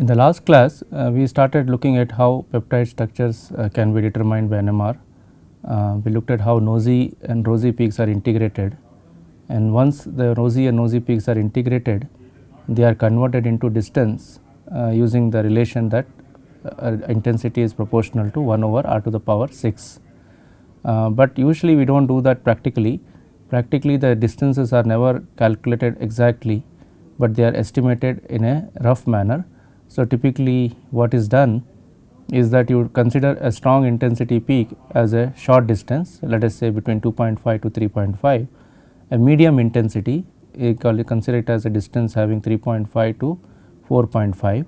In the last class, we started looking at how peptide structures can be determined by NMR. We looked at how nosy and rosy peaks are integrated, and once the rosy and nosy peaks are integrated, they are converted into distance using the relation that intensity is proportional to 1 over r to the power 6. But usually we do not do that practically. Practically the distances are never calculated exactly, but they are estimated in a rough manner. So, typically what is done is that you consider a strong intensity peak as a short distance, let us say between 2.5 to 3.5, a medium intensity you consider it as a distance having 3.5 to 4.5,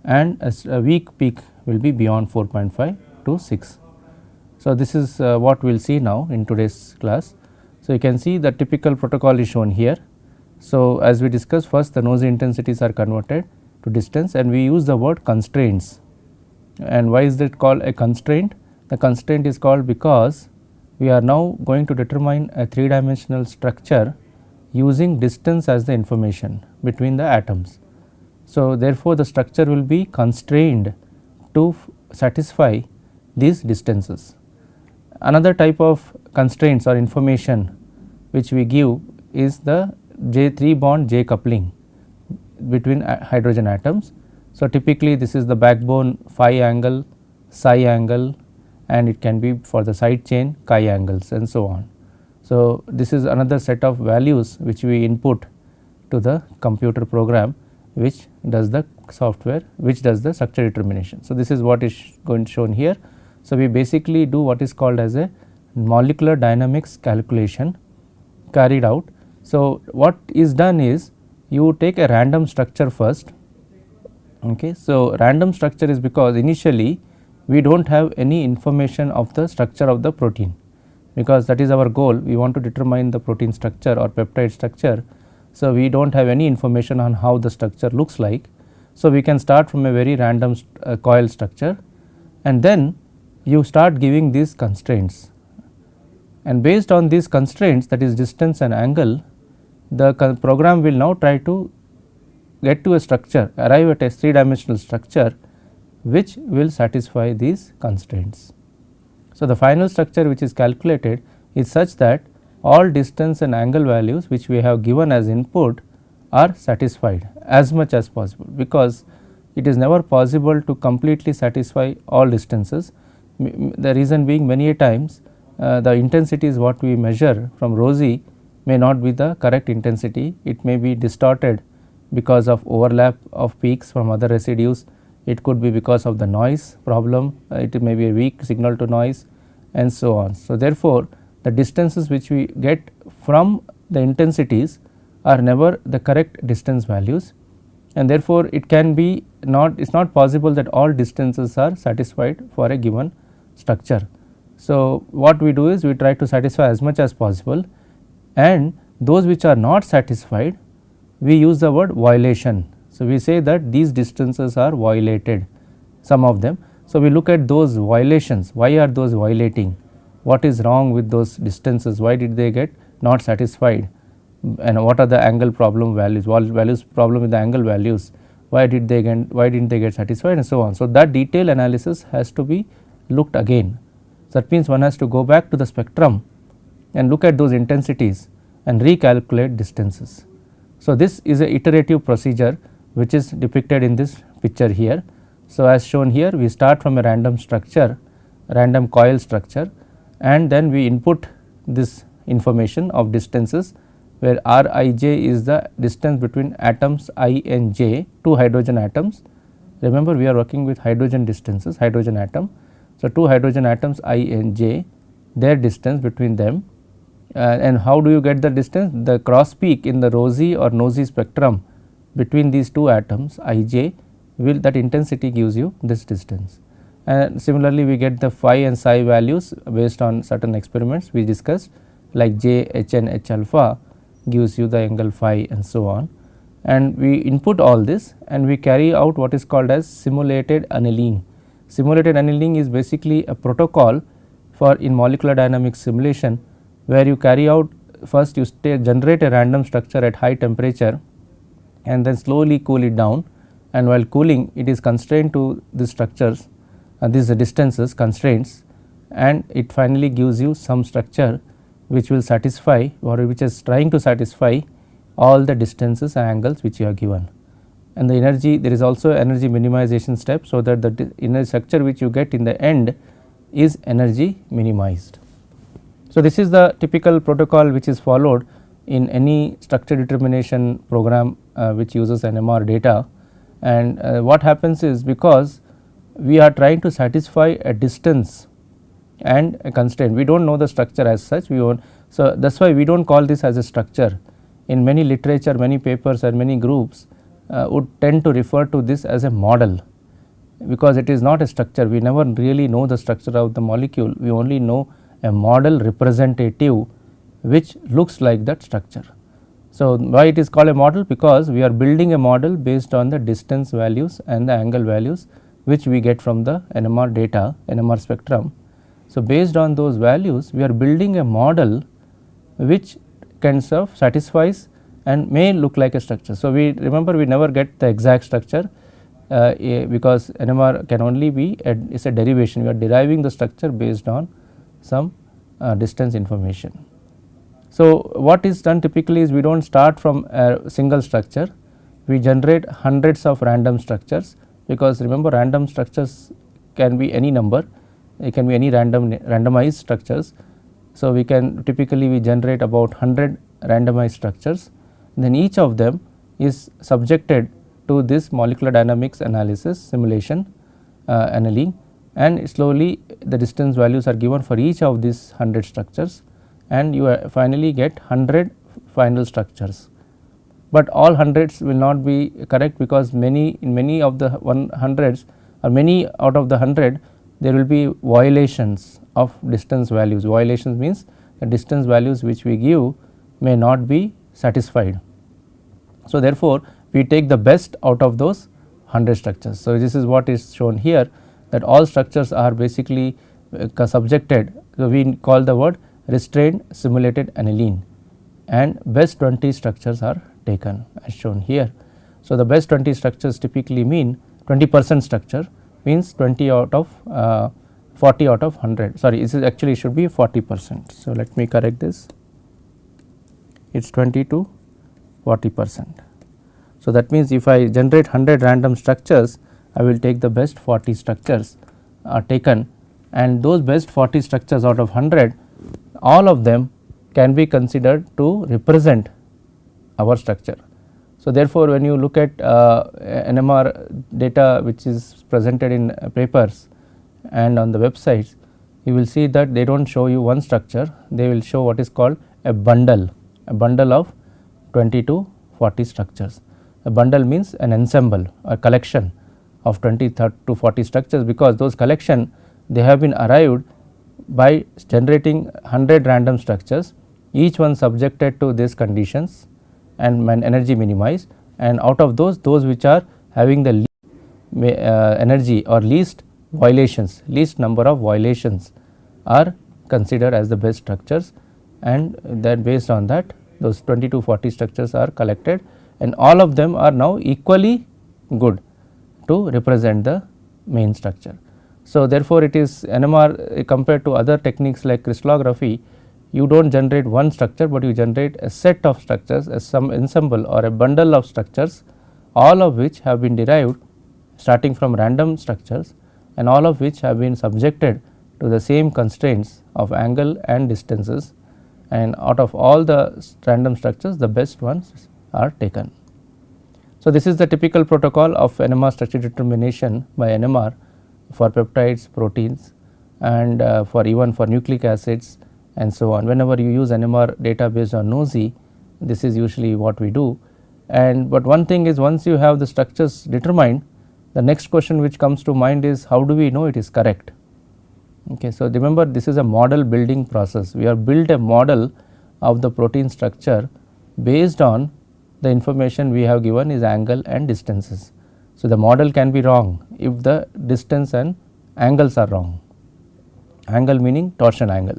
and a weak peak will be beyond 4.5 to 6. So, this is what we will see now in today's class. So, you can see the typical protocol is shown here. So, as we discussed, first the nosy intensities are converted to distance, and we use the word constraints. And why is that called a constraint? The constraint is called because we are now going to determine a 3-dimensional structure using distance as the information between the atoms. So, therefore, the structure will be constrained to satisfy these distances. Another type of constraints or information which we give is the J3 bond J coupling between hydrogen atoms. So, typically this is the backbone phi angle, psi angle, and it can be for the side chain chi angles and so on. So, this is another set of values which we input to the computer program which does the software, which does the structure determination. So, this is what is shown here. So, we basically do what is called as a molecular dynamics calculation carried out. So, what is done is you take a random structure first. Okay. So, random structure is because initially we do not have any information of the structure of the protein, because that is our goal. We want to determine the protein structure or peptide structure. So, we do not have any information on how the structure looks like. So, we can start from a very random coil structure, and then you start giving these constraints, and based on these constraints, that is distance and angle, the program will now try to get to a structure, arrive at a 3-dimensional structure which will satisfy these constraints. So, the final structure which is calculated is such that all distance and angle values which we have given as input are satisfied as much as possible, because it is never possible to completely satisfy all distances. The reason being, many a times the intensities what we measure from rosy may not be the correct intensity. It may be distorted because of overlap of peaks from other residues. It could be because of the noise problem, it may be a weak signal to noise and so on. So, therefore, the distances which we get from the intensities are never the correct distance values, and therefore, it can be not, it is not possible that all distances are satisfied for a given structure. So, what we do is we try to satisfy as much as possible, and those which are not satisfied we use the word violation. So, we say that these distances are violated, some of them. So, we look at those violations, why are those violating, what is wrong with those distances, why did they get not satisfied, and what are the angle problem values, values problem with the angle values, why did they didn't they get satisfied and so on. So, that detailed analysis has to be looked again. So, that means one has to go back to the spectrum and look at those intensities and recalculate distances. So, this is a iterative procedure which is depicted in this picture here. So, as shown here, we start from a random structure, random coil structure, and then we input this information of distances, where Rij is the distance between atoms I and J, two hydrogen atoms. Remember, we are working with hydrogen distances, hydrogen atom. So, two hydrogen atoms I and J, their distance between them, and how do you get the distance? The cross peak in the rosy or nosy spectrum between these two atoms Ij, will that intensity gives you this distance. And similarly, we get the phi and psi values based on certain experiments we discussed, like J, H and H alpha gives you the angle phi and so on. And we input all this and we carry out what is called as simulated annealing. Simulated annealing is basically a protocol for in molecular dynamics simulation, where you carry out, first you generate a random structure at high temperature and then slowly cool it down, and while cooling it is constrained to the structures, these distances constraints, and it finally gives you some structure which will satisfy or which is trying to satisfy all the distances and angles which you are given. And the energy, there is also energy minimization step, so that the inner structure which you get in the end is energy minimized. So, this is the typical protocol which is followed in any structure determination program which uses NMR data. And what happens is, because we are trying to satisfy a distance and a constraint, we do not know the structure as such, so that is why we do not call this as a structure. In many literature, many papers and many groups would tend to refer to this as a model, because it is not a structure. We never really know the structure of the molecule, we only know a model representative which looks like that structure. So, why it is called a model? Because we are building a model based on the distance values and the angle values which we get from the NMR data, NMR spectrum. So, based on those values we are building a model which kind of satisfies and may look like a structure. So, we remember we never get the exact structure because NMR can only be is a derivation, we are deriving the structure based on some distance information. So, what is done typically is we do not start from a single structure, we generate hundreds of random structures, because remember random structures can be any number, it can be any randomized structures. So, we can typically we generate about 100 randomized structures, then each of them is subjected to this molecular dynamics analysis simulation annealing, and slowly the distance values are given for each of these 100 structures, and you finally get 100 final structures. But all hundreds will not be correct, because in many of the 100s or many out of the 100 there will be violations of distance values. Violations means the distance values which we give may not be satisfied. So, therefore, we take the best out of those 100 structures. So, this is what is shown here, that all structures are basically subjected. So, we call the word restrained simulated annealing, and best 20 structures are taken as shown here. So, the best 20 structures typically mean 20% structure, means 20 out of 40 out of 100, sorry, this is actually should be 40%. So, let me correct this, it is 20 to 40%. So, that means if I generate 100 random structures, I will take the best 40 structures are taken, and those best 40 structures out of 100, all of them can be considered to represent our structure. So, therefore, when you look at NMR data which is presented in papers and on the websites, you will see that they do not show you one structure, they will show what is called a bundle of 20 to 40 structures. A bundle means an ensemble or collection of 20 to 40 structures, because those collection they have been arrived by generating 100 random structures, each one subjected to these conditions and energy minimized, and out of those which are having the least energy or least violations, least number of violations are considered as the best structures, and then based on that those 20 to 40 structures are collected, and all of them are now equally good to represent the main structure. So, therefore, it is NMR compared to other techniques like crystallography, you do not generate one structure, but you generate a set of structures, as some ensemble or a bundle of structures, all of which have been derived starting from random structures, and all of which have been subjected to the same constraints of angle and distances, and out of all the random structures the best ones are taken. So, this is the typical protocol of NMR structure determination by NMR for peptides, proteins, and for even for nucleic acids and so on. Whenever you use NMR data based on NOESY, this is usually what we do. And but one thing is, once you have the structures determined, the next question which comes to mind is, how do we know it is correct? Okay, so, remember this is a model building process. We have built a model of the protein structure based on the information we have given is angle and distances. So, the model can be wrong if the distance and angles are wrong, angle meaning torsion angle.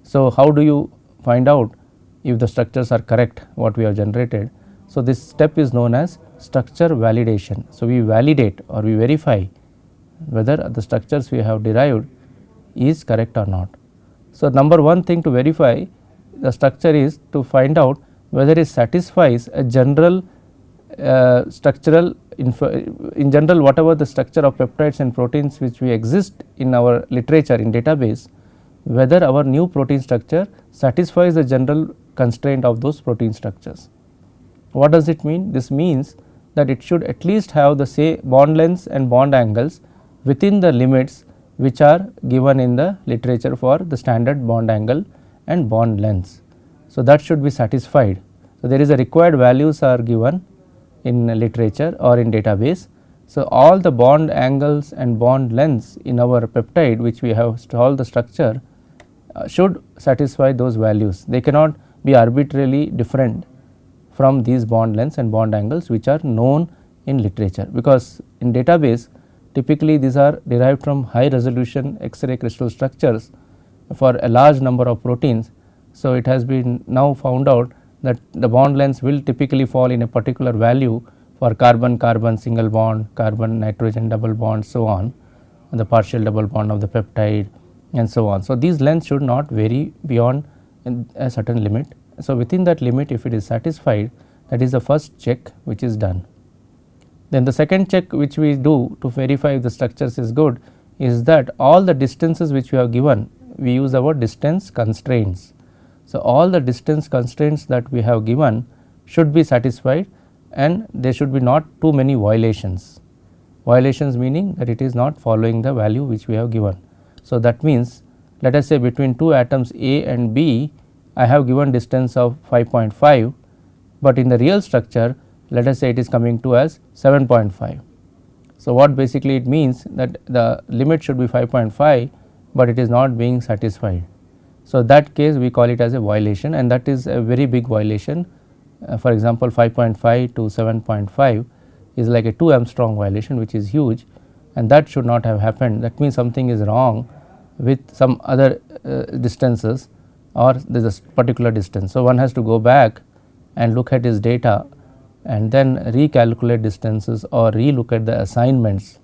So, how do you find out if the structures are correct what we have generated? So, this step is known as structure validation. So, we validate or we verify whether the structures we have derived is correct or not. So, number one thing to verify the structure is to find out whether it satisfies a general structural in general whatever the structure of peptides and proteins which we exist in our literature in database, whether our new protein structure satisfies the general constraint of those protein structures. What does it mean? This means that it should at least have the say bond lengths and bond angles within the limits which are given in the literature for the standard bond angle and bond lengths. So, that should be satisfied. So, there is a required values are given in literature or in database. So, all the bond angles and bond lengths in our peptide which we have solved the structure should satisfy those values. They cannot be arbitrarily different from these bond lengths and bond angles which are known in literature, because in database typically these are derived from high resolution X-ray crystal structures for a large number of proteins. So, it has been now found out that the bond lengths will typically fall in a particular value for carbon carbon single bond, carbon nitrogen double bond, so on, and the partial double bond of the peptide and so on. So, these lengths should not vary beyond a certain limit. So, within that limit if it is satisfied, that is the first check which is done. Then the second check which we do to verify if the structures is good is that all the distances which we have given, we use our distance constraints. So, all the distance constraints that we have given should be satisfied and there should be not too many violations. Violations meaning that it is not following the value which we have given. So, that means let us say between two atoms A and B I have given distance of 5.5, but in the real structure let us say it is coming to as 7.5. So, what basically it means that the limit should be 5.5, but it is not being satisfied. So, that case we call it as a violation, and that is a very big violation. For example, 5.5 to 7.5 is like a 2 Armstrong violation, which is huge, and that should not have happened. That means something is wrong with some other distances, or there is a particular distance. So, one has to go back and look at his data and then recalculate distances or relook at the assignments.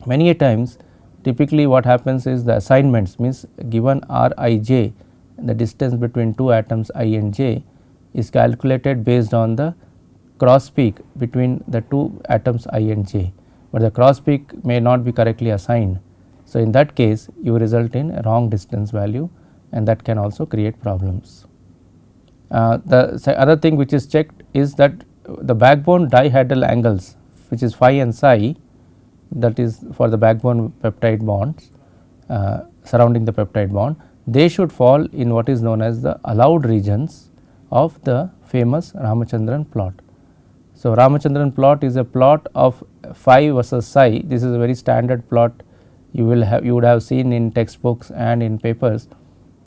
Many a times typically what happens is the assignments means given Rij, the distance between two atoms I and j is calculated based on the cross peak between the two atoms I and j, but the cross peak may not be correctly assigned. So, in that case you result in a wrong distance value, and that can also create problems. The other thing which is checked is that the backbone dihedral angles, which is phi and psi, that is for the backbone peptide bonds surrounding the peptide bond, they should fall in what is known as the allowed regions of the famous Ramachandran plot. So, Ramachandran plot is a plot of phi versus psi. This is a very standard plot you would have seen in textbooks and in papers.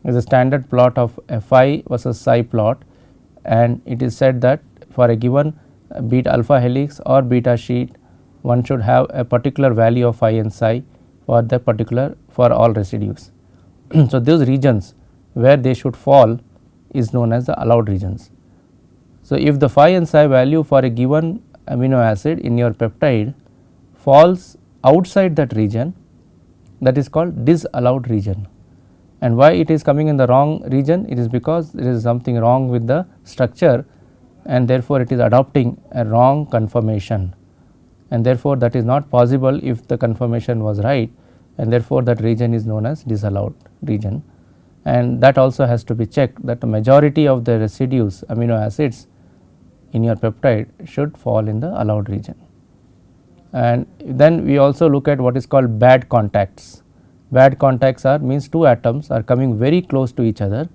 It is a standard plot of a phi versus psi plot, and it is said that for a given beta alpha helix or beta sheet, one should have a particular value of phi and psi for the particular for all residues. So, those regions where they should fall is known as the allowed regions. So, if the phi and psi value for a given amino acid in your peptide falls outside that region, that is called disallowed region. And why it is coming in the wrong region? It is because there is something wrong with the structure, and therefore, it is adopting a wrong conformation, and therefore, that is not possible if the conformation was right, and therefore, that region is known as disallowed region. And that also has to be checked, that the majority of the residues amino acids in your peptide should fall in the allowed region. And then we also look at what is called bad contacts. Bad contacts are means two atoms are coming very close to each other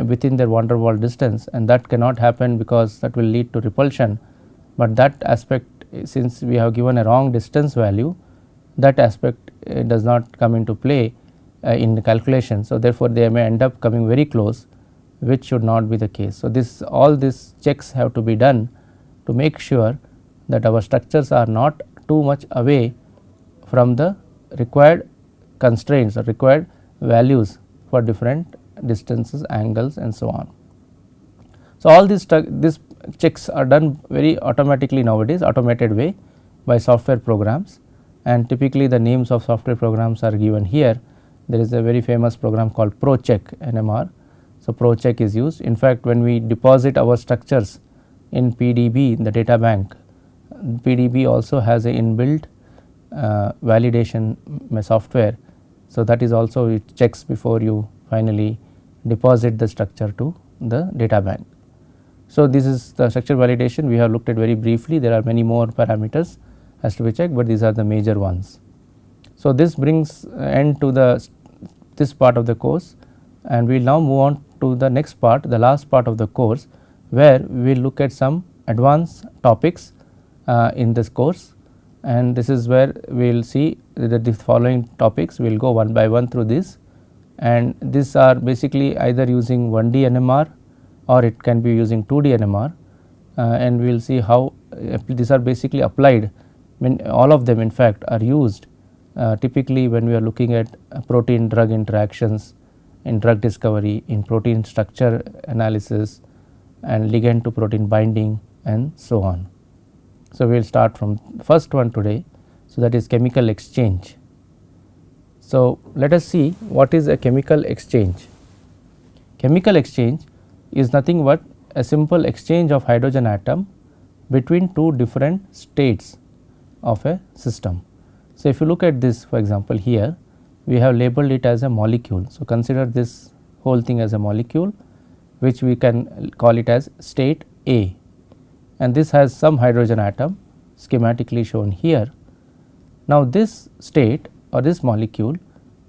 within their van der Waals distance, and that cannot happen because that will lead to repulsion, but that aspect, since we have given a wrong distance value, that aspect does not come into play in the calculation. So, therefore, they may end up coming very close, which should not be the case. So, all these checks have to be done to make sure that our structures are not too much away from the required constraints or required values for different distances, angles, and so on. So, all this checks are done very automatically nowadays, automated way by software programs, and typically the names of software programs are given here. There is a very famous program called ProCheck NMR. So, ProCheck is used. In fact, when we deposit our structures in PDB, in the data bank, PDB also has a inbuilt validation software. So, that is also it checks before you finally deposit the structure to the data bank. So, this is the structure validation we have looked at very briefly. There are many more parameters has to be checked, but these are the major ones. So, this brings end to this part of the course, and we will now move on to the next part, the last part of the course, where we will look at some advanced topics in this course, and this is where we will see that the following topics we will go one by one through this, and these are basically either using 1D NMR or it can be using 2D NMR, and we will see how these are basically applied. When all of them in fact are used typically when we are looking at protein drug interactions in drug discovery, in protein structure analysis, and ligand to protein binding, and so on. So, we will start from first one today. So, that is chemical exchange. So, let us see what is a chemical exchange. Chemical exchange is nothing but a simple exchange of hydrogen atom between two different states of a system. So, if you look at this, for example, here we have labeled it as a molecule. So, consider this whole thing as a molecule, which we can call it as state A, and this has some hydrogen atom schematically shown here. Now, this state or this molecule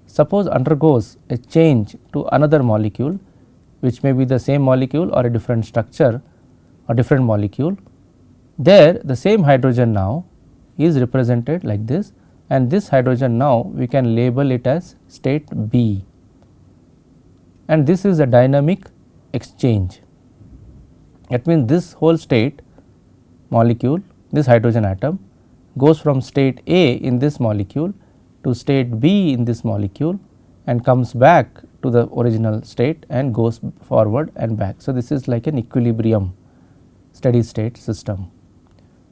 suppose undergoes a change to another molecule, which may be the same molecule or a different structure or different molecule. There the same hydrogen now is represented like this, and this hydrogen now we can label it as state B, and this is a dynamic exchange. That means, this whole state molecule, this hydrogen atom goes from state A in this molecule to state B in this molecule and comes back to the original state and goes forward and back. So, this is like an equilibrium steady state system.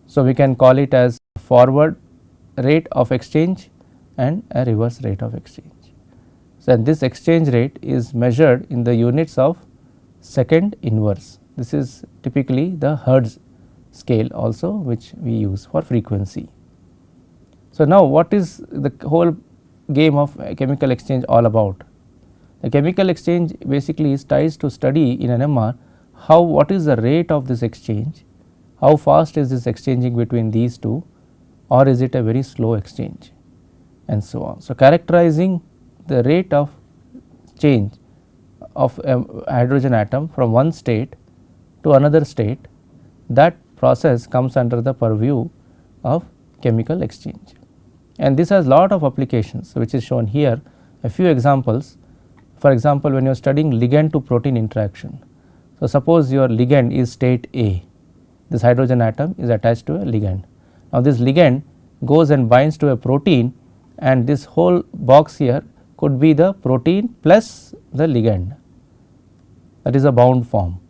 So, we can call it as forward rate of exchange and a reverse rate of exchange. So, and this exchange rate is measured in the units of second inverse. This is typically the Hertz scale also, which we use for frequency. So, now what is the whole game of chemical exchange all about? The chemical exchange basically is ties to study in NMR what is the rate of this exchange, how fast is this exchanging between these two, or is it a very slow exchange, and so on. So, characterizing the rate of change of a hydrogen atom from one state to another state, that process comes under the purview of chemical exchange, and this has lot of applications, which is shown here. A few examples. For example, when you are studying ligand to protein interaction. So, suppose your ligand is state A, this hydrogen atom is attached to a ligand. Now, this ligand goes and binds to a protein, and this whole box here could be the protein plus the ligand, that is a bound form,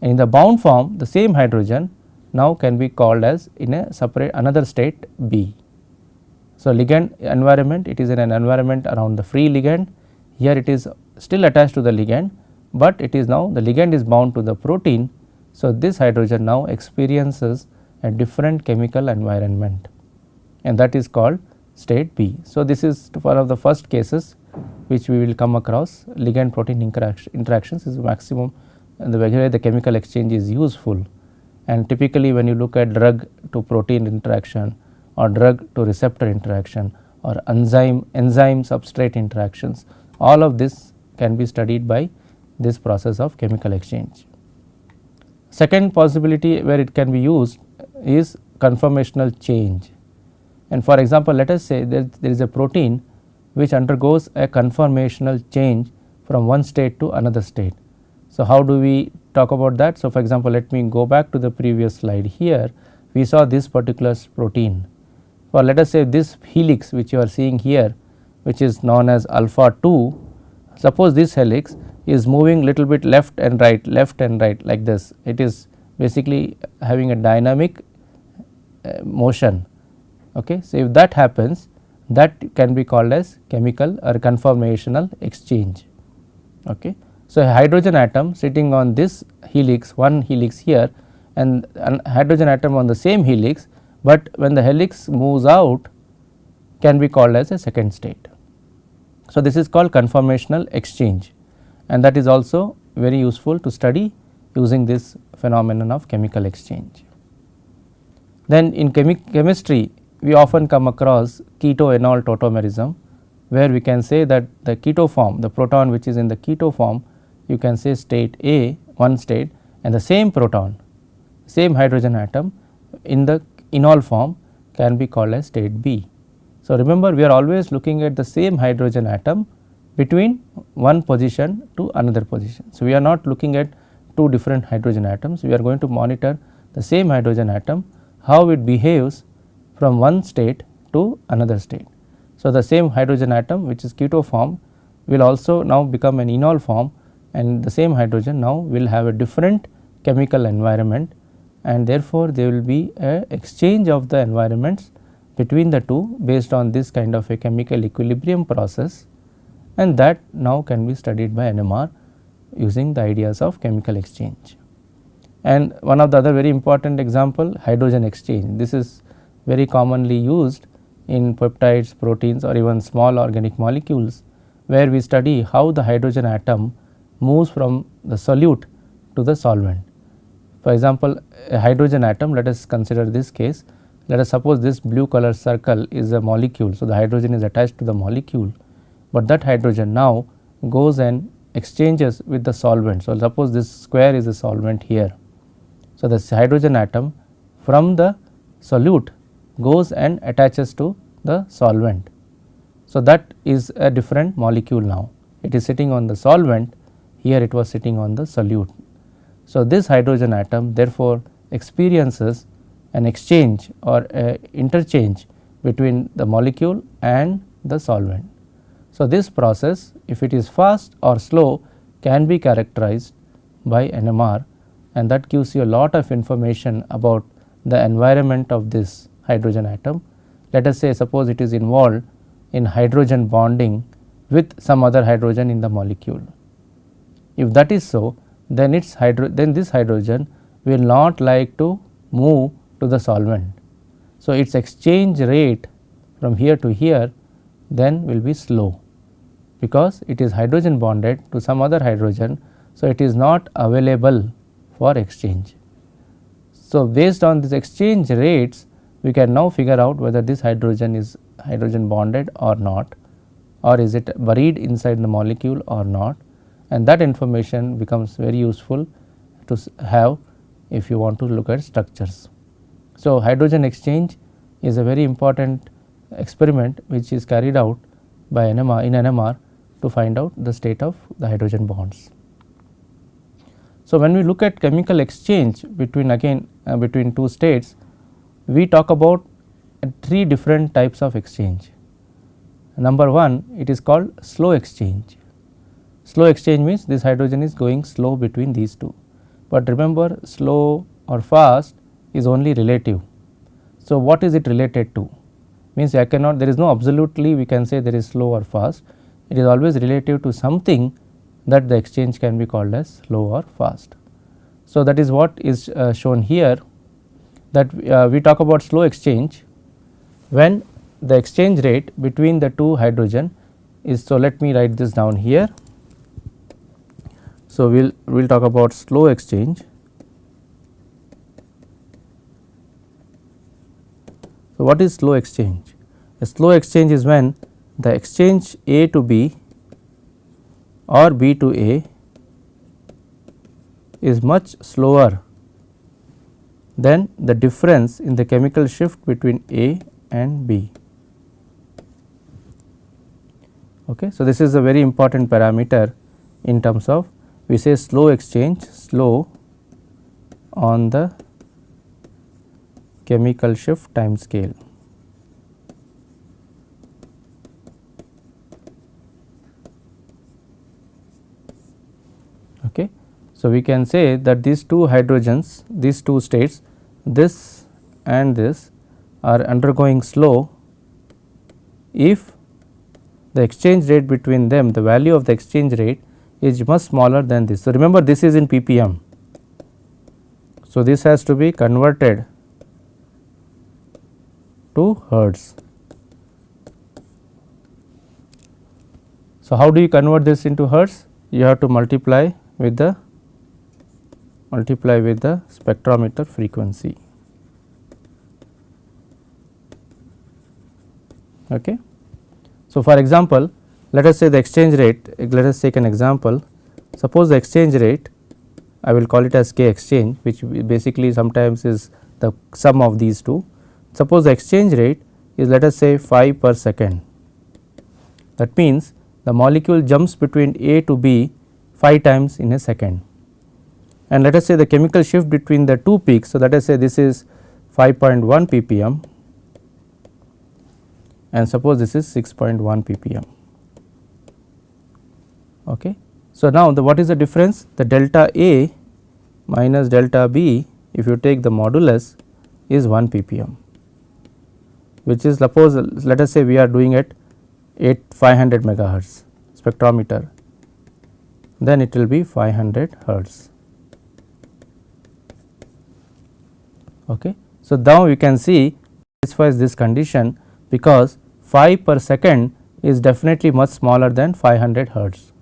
and in the bound form the same hydrogen now can be called as in a separate another state B. So, ligand environment, it is in an environment around the free ligand. Here it is still attached to the ligand, but it is now the ligand is bound to the protein. So, this hydrogen now experiences a different chemical environment, and that is called state B. So, this is one of the first cases which we will come across. Ligand protein interactions is maximum, and the way the chemical exchange is useful, and typically when you look at drug to protein interaction or drug to receptor interaction or enzyme substrate interactions, all of this can be studied by this process of chemical exchange. Second possibility where it can be used is conformational change, and for example, let us say there is a protein which undergoes a conformational change from one state to another state. So, how do we talk about that? So, for example, let me go back to the previous slide. Here we saw this particular protein, or let us say this helix which you are seeing here, which is known as alpha 2. Suppose this helix is moving little bit left and right like this, it is basically having a dynamic motion. Okay. So, if that happens, that can be called as chemical or conformational exchange. Okay. So, a hydrogen atom sitting on this helix, one helix here, and a hydrogen atom on the same helix, but when the helix moves out can be called as a second state. So, this is called conformational exchange, and that is also very useful to study using this phenomenon of chemical exchange. Then in chemistry we often come across keto-enol tautomerism, where we can say that the keto form, the proton which is in the keto form, you can say state A, one state, and the same proton, same hydrogen atom in the enol form can be called as state B. So, remember we are always looking at the same hydrogen atom between one position to another position. So, we are not looking at two different hydrogen atoms, we are going to monitor the same hydrogen atom, how it behaves from one state to another state. So, the same hydrogen atom which is keto form will also now become an enol form, and the same hydrogen now will have a different chemical environment, and therefore, there will be a exchange of the environments between the two based on this kind of a chemical equilibrium process, and that now can be studied by NMR using the ideas of chemical exchange. And one of the other very important example, hydrogen exchange. This is very commonly used in peptides, proteins, or even small organic molecules, where we study how the hydrogen atom moves from the solute to the solvent. For example, a hydrogen atom, let us consider this case, let us suppose this blue color circle is a molecule. So, the hydrogen is attached to the molecule, but that hydrogen now goes and exchanges with the solvent. So, suppose this square is a solvent here. So, this hydrogen atom from the solute goes and attaches to the solvent. So, that is a different molecule now, it is sitting on the solvent, here it was sitting on the solute. So, this hydrogen atom therefore experiences an exchange or a interchange between the molecule and the solvent. So, this process, if it is fast or slow, can be characterized by NMR, and that gives you a lot of information about the environment of this hydrogen atom. Let us say, suppose it is involved in hydrogen bonding with some other hydrogen in the molecule. If that is so, then this hydrogen will not like to move to the solvent. So, its exchange rate from here to here then will be slow, because it is hydrogen bonded to some other hydrogen. So, it is not available for exchange. So, based on these exchange rates, we can now figure out whether this hydrogen is hydrogen bonded or not, or is it buried inside the molecule or not, and that information becomes very useful to have if you want to look at structures. So, hydrogen exchange is a very important experiment which is carried out by NMR to find out the state of the hydrogen bonds. So, when we look at chemical exchange between two states, we talk about three different types of exchange. Number one, it is called slow exchange. Slow exchange means this hydrogen is going slow between these two, but remember, slow or fast is only relative. So, what is it related to? Means I cannot, there is no absolutely we can say there is slow or fast, it is always relative to something that the exchange can be called as slow or fast. So, that is what is shown here, that we talk about slow exchange when the exchange rate between the two hydrogen is. So, let me write this down here. So, we will talk about slow exchange. So, what is slow exchange? A slow exchange is when the exchange A to B or B to A is much slower than the difference in the chemical shift between A and B. Okay. So, this is a very important parameter in terms of, we say slow exchange, slow on the chemical shift time scale. Okay. So, we can say that these two hydrogens, these two states, this and this are undergoing slow if the exchange rate between them, the value of the exchange rate is much smaller than this. So, remember this is in ppm. So, this has to be converted to hertz. So, how do you convert this into hertz? You have to multiply with the spectrometer frequency. Okay. So, for example, let us say the exchange rate, let us take an example. Suppose the exchange rate, I will call it as K exchange, which basically sometimes is the sum of these two. Suppose the exchange rate is, let us say, 5 per second. That means the molecule jumps between A to B 5 times in a second, and let us say the chemical shift between the two peaks. So, let us say this is 5.1 ppm and suppose this is 6.1 ppm. Okay. So, now what is the difference? The delta A minus delta B, if you take the modulus, is 1 ppm, which is, suppose let us say we are doing it at 500 megahertz spectrometer, then it will be 500 hertz. Okay. So, now you can see satisfies this condition because 5 per second is definitely much smaller than 500 hertz.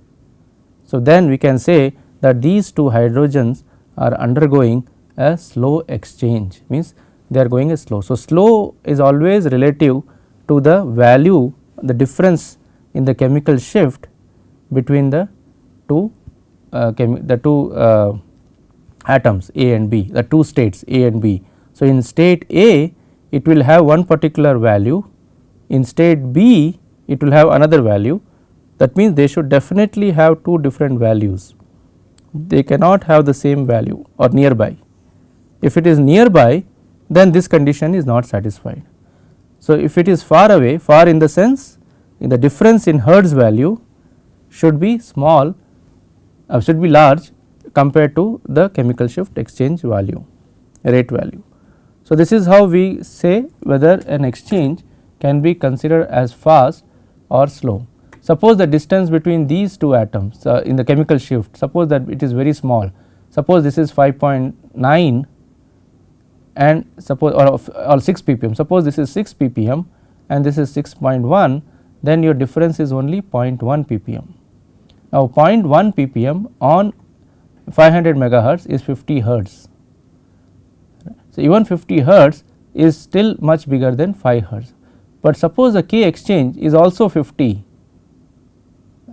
So, then we can say that these two hydrogens are undergoing a slow exchange, means they are going slow. So, slow is always relative to the value, the difference in the chemical shift between the two atoms A and B, the two states A and B. So, in state A it will have one particular value, in state B it will have another value. That means they should definitely have two different values, they cannot have the same value or nearby. If it is nearby, then this condition is not satisfied. So, if it is far away, far in the sense in the difference in hertz value should be small, should be large compared to the chemical shift exchange value, rate value. So, this is how we say whether an exchange can be considered as fast or slow. Suppose the distance between these two atoms in the chemical shift, suppose that it is very small, suppose this is 5.9 and suppose or 6 ppm, suppose this is 6 ppm and this is 6.1, then your difference is only 0.1 ppm. Now, 0.1 ppm on 500 megahertz is 50 hertz. So, even 50 hertz is still much bigger than 5 hertz, but suppose the K exchange is also 50.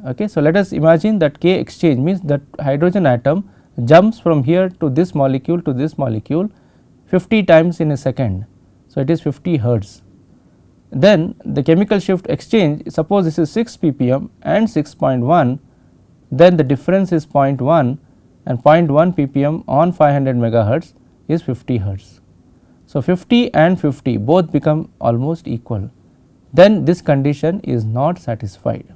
Okay. So, let us imagine that K exchange means that hydrogen atom jumps from here to this molecule 50 times in a second. So, it is 50 hertz. Then the chemical shift exchange, suppose this is 6 ppm and 6.1, then the difference is 0.1 and 0.1 ppm on 500 megahertz is 50 hertz. So, 50 and 50 both become almost equal, then this condition is not satisfied.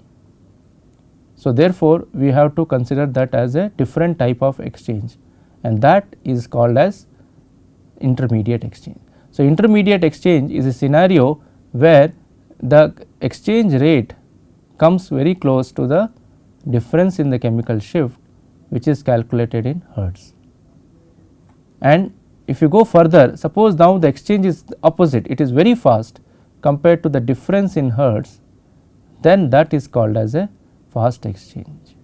So, therefore, we have to consider that as a different type of exchange, and that is called as intermediate exchange. So, intermediate exchange is a scenario where the exchange rate comes very close to the difference in the chemical shift, which is calculated in hertz. And if you go further, suppose now the exchange is opposite, it is very fast compared to the difference in hertz, then that is called as a fast exchange.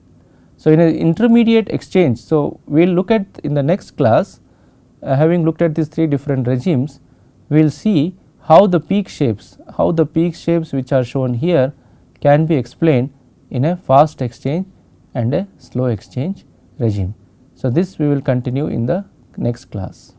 So, in an intermediate exchange, so we will look at in the next class, having looked at these 3 different regimes, we will see how the peak shapes which are shown here can be explained in a fast exchange and a slow exchange regime. So, this we will continue in the next class.